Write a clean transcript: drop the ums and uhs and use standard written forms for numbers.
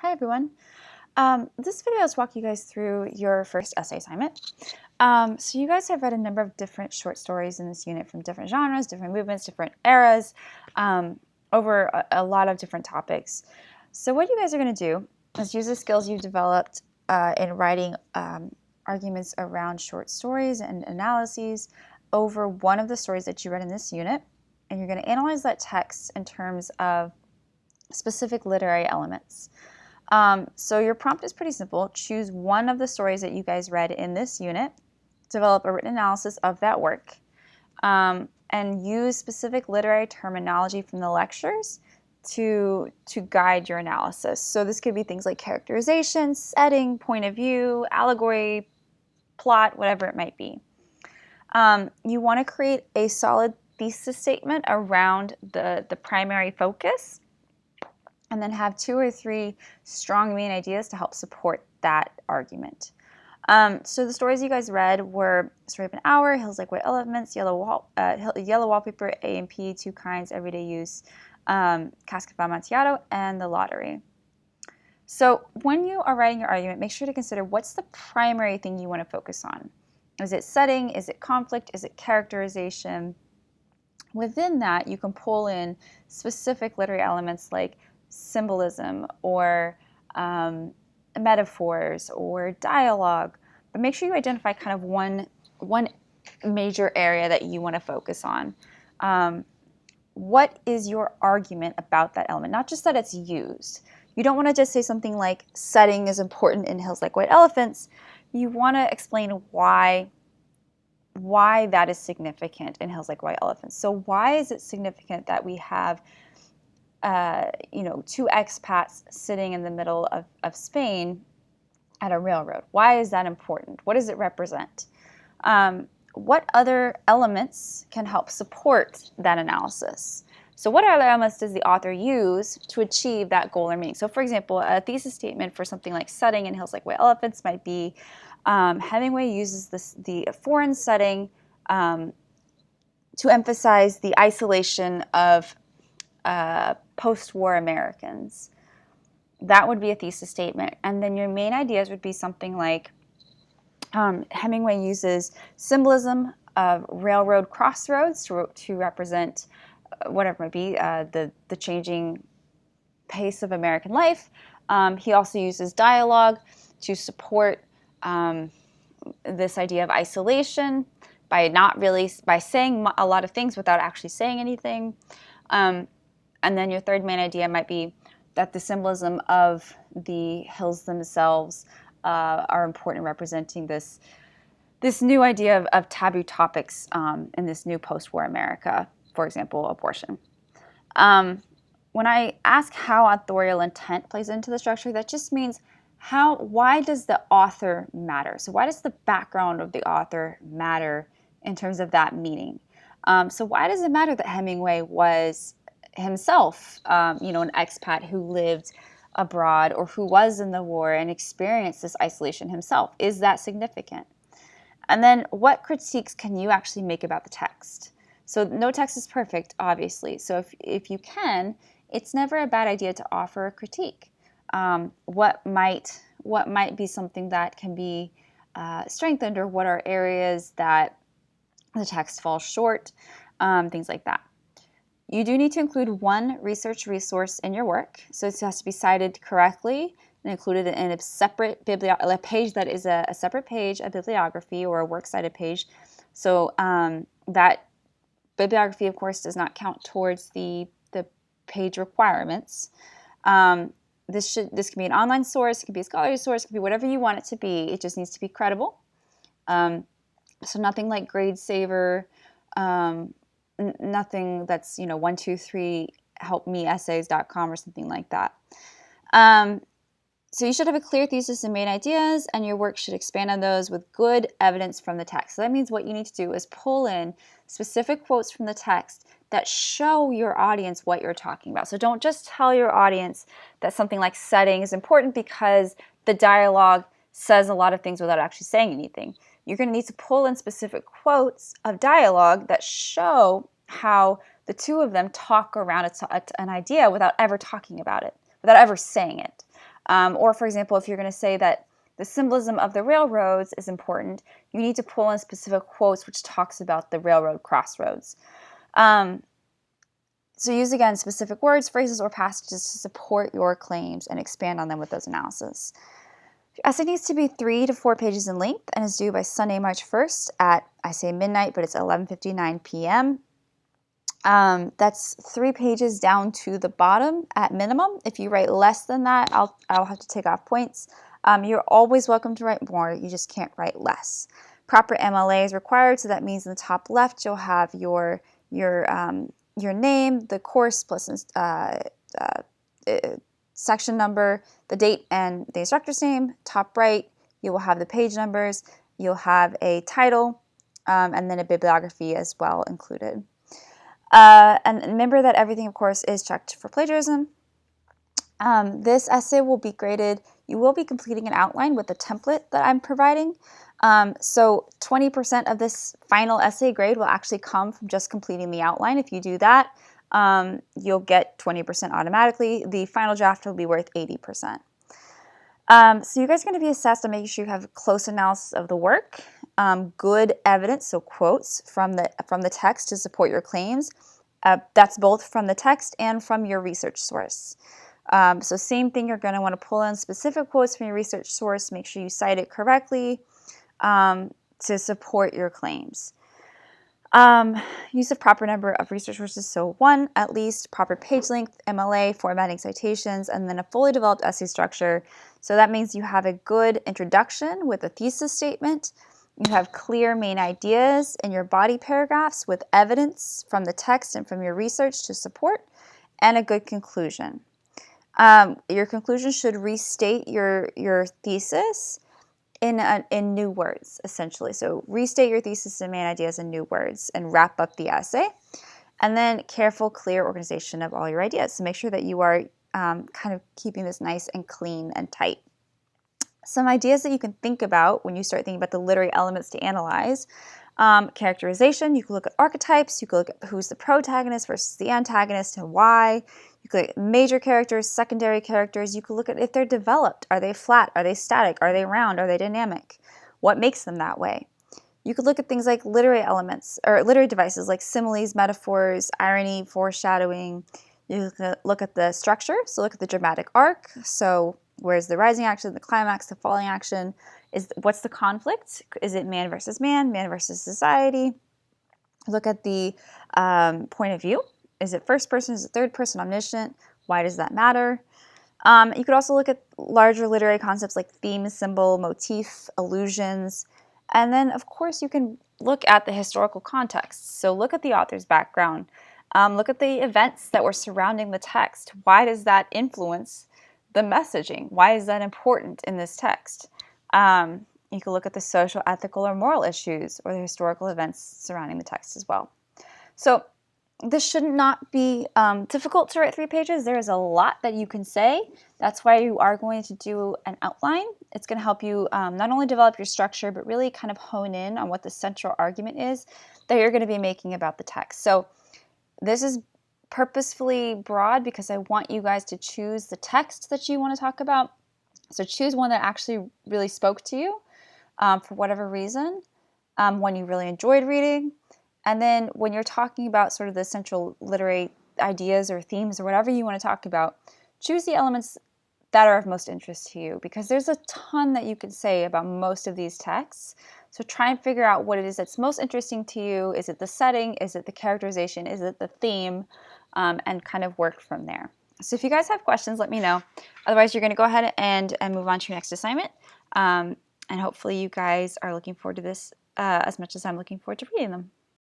Hi everyone. This video is walking you guys through your first essay assignment. So you guys have read a number of different short stories in this unit from different genres, different movements, different eras, over a lot of different topics. So what you guys are going to do is use the skills you've developed in writing arguments around short stories and analyses over one of the stories that you read in this unit. And you're going to analyze that text in terms of specific literary elements. So your prompt is pretty simple. Choose one of the stories that you guys read in this unit, develop a written analysis of that work, and use specific literary terminology from the lectures to guide your analysis. So this could be things like characterization, setting, point of view, allegory, plot, whatever it might be. You want to create a solid thesis statement around the primary focus, and then have 2 or 3 strong main ideas to help support that argument. So the stories you guys read were Story of an Hour, Hills Like White Elephants, Yellow Wallpaper, A&P, Two Kinds, Everyday Use, Cask of Amontillado, and The Lottery. So when you are writing your argument, make sure to consider what's the primary thing you want to focus on. Is it setting? Is it conflict? Is it characterization? Within that, you can pull in specific literary elements like symbolism or metaphors or dialogue, but make sure you identify kind of one major area that you want to focus on. What is your argument about that element? Not just that it's used. You don't want to just say something like setting is important in Hills Like White Elephants. You want to explain why that is significant in Hills Like White Elephants. So why is it significant that we have 2 expats sitting in the middle of Spain at a railroad? Why is that important? What does it represent? What other elements can help support that analysis? So what other elements does the author use to achieve that goal or meaning? So for example, a thesis statement for something like setting in Hills Like White Elephants might be Hemingway uses the foreign setting to emphasize the isolation of post-war Americans. That would be a thesis statement. And then your main ideas would be something like Hemingway uses symbolism of railroad crossroads to represent whatever it might be, the changing pace of American life. He also uses dialogue to support this idea of isolation by saying a lot of things without actually saying anything. And then your third main idea might be that the symbolism of the hills themselves are important in representing this new idea of taboo topics in this new post-war America, for example, abortion. When I ask how authorial intent plays into the structure, that just means why does the author matter? So why does the background of the author matter in terms of that meaning? So why does it matter that Hemingway was himself, an expat who lived abroad or who was in the war and experienced this isolation himself? Is that significant? And then what critiques can you actually make about the text? So no text is perfect, obviously. So if you can, it's never a bad idea to offer a critique. What might be something that can be strengthened, or what are areas that the text falls short, things like that. You do need to include one research resource in your work, so it has to be cited correctly and included in a separate a page that is a separate page, a bibliography or a works cited page. So that bibliography, of course, does not count towards the page requirements. This can be an online source, it can be a scholarly source, it can be whatever you want it to be. It just needs to be credible. So nothing like GradeSaver, nothing that's 123 helpmeessays.com or something like that. So you should have a clear thesis and main ideas, and your work should expand on those with good evidence from the text. So that means what you need to do is pull in specific quotes from the text that show your audience what you're talking about. So don't just tell your audience that something like setting is important because the dialogue says a lot of things without actually saying anything. You're going to need to pull in specific quotes of dialogue that show how the two of them talk around an idea without ever talking about it, without ever saying it. Or for example, if you're going to say that the symbolism of the railroads is important, you need to pull in specific quotes which talks about the railroad crossroads. So use, again, specific words, phrases, or passages to support your claims and expand on them with those analysis. Your essay needs to be 3 to 4 pages in length and is due by Sunday, March 1st at, I say midnight, but it's 11:59 p.m. That's 3 pages down to the bottom at minimum. If you write less than that, I'll have to take off points. You're always welcome to write more. You just can't write less. Proper MLA is required, so that means in the top left you'll have your name, the course plus section number, the date, and the instructor's name. Top right, you will have the page numbers. You'll have a title, and then a bibliography as well included. And remember that everything, of course, is checked for plagiarism. This essay will be graded. You will be completing an outline with the template that I'm providing. So 20% of this final essay grade will actually come from just completing the outline. If you do that, you'll get 20% automatically. The final draft will be worth 80%. So you guys are going to be assessed on making sure you have close analysis of the work, good evidence, so quotes from the text to support your claims. That's both from the text and from your research source. So same thing, you're going to want to pull in specific quotes from your research source, make sure you cite it correctly to support your claims. Use a proper number of research sources, so 1 at least, proper page length, MLA, formatting, citations, and then a fully developed essay structure. So that means you have a good introduction with a thesis statement, you have clear main ideas in your body paragraphs with evidence from the text and from your research to support, and a good conclusion. Your conclusion should restate your thesis in new words, essentially. So restate your thesis and main ideas in new words and wrap up the essay. And then careful, clear organization of all your ideas. So make sure that you are kind of keeping this nice and clean and tight. Some ideas that you can think about when you start thinking about the literary elements to analyze. Characterization, you can look at archetypes, you can look at who's the protagonist versus the antagonist and why. You could look at major characters, secondary characters. You could look at if they're developed. Are they flat? Are they static? Are they round? Are they dynamic? What makes them that way? You could look at things like literary elements or literary devices like similes, metaphors, irony, foreshadowing. You can look at the structure, so look at the dramatic arc. So where's the rising action, the climax, the falling action? What's the conflict? Is it man versus society? Look at the point of view. Is it first person? Is it third person, omniscient? Why does that matter? You could also look at larger literary concepts like theme, symbol, motif, allusions. And then, of course, you can look at the historical context. So look at the author's background. Look at the events that were surrounding the text. Why does that influence the messaging? Why is that important in this text? You can look at the social, ethical, or moral issues or the historical events surrounding the text as well. So this should not be difficult to write 3 pages. There is a lot that you can say. That's why you are going to do an outline. It's going to help you not only develop your structure, but really kind of hone in on what the central argument is that you're going to be making about the text. So this is purposefully broad because I want you guys to choose the text that you want to talk about. So choose one that actually really spoke to you for whatever reason, one you really enjoyed reading. And then when you're talking about sort of the central literary ideas or themes or whatever you want to talk about, choose the elements that are of most interest to you because there's a ton that you can say about most of these texts. So try and figure out what it is that's most interesting to you. Is it the setting? Is it the characterization? Is it the theme? And kind of work from there. So if you guys have questions, let me know. Otherwise, you're going to go ahead and move on to your next assignment. And hopefully you guys are looking forward to this as much as I'm looking forward to reading them.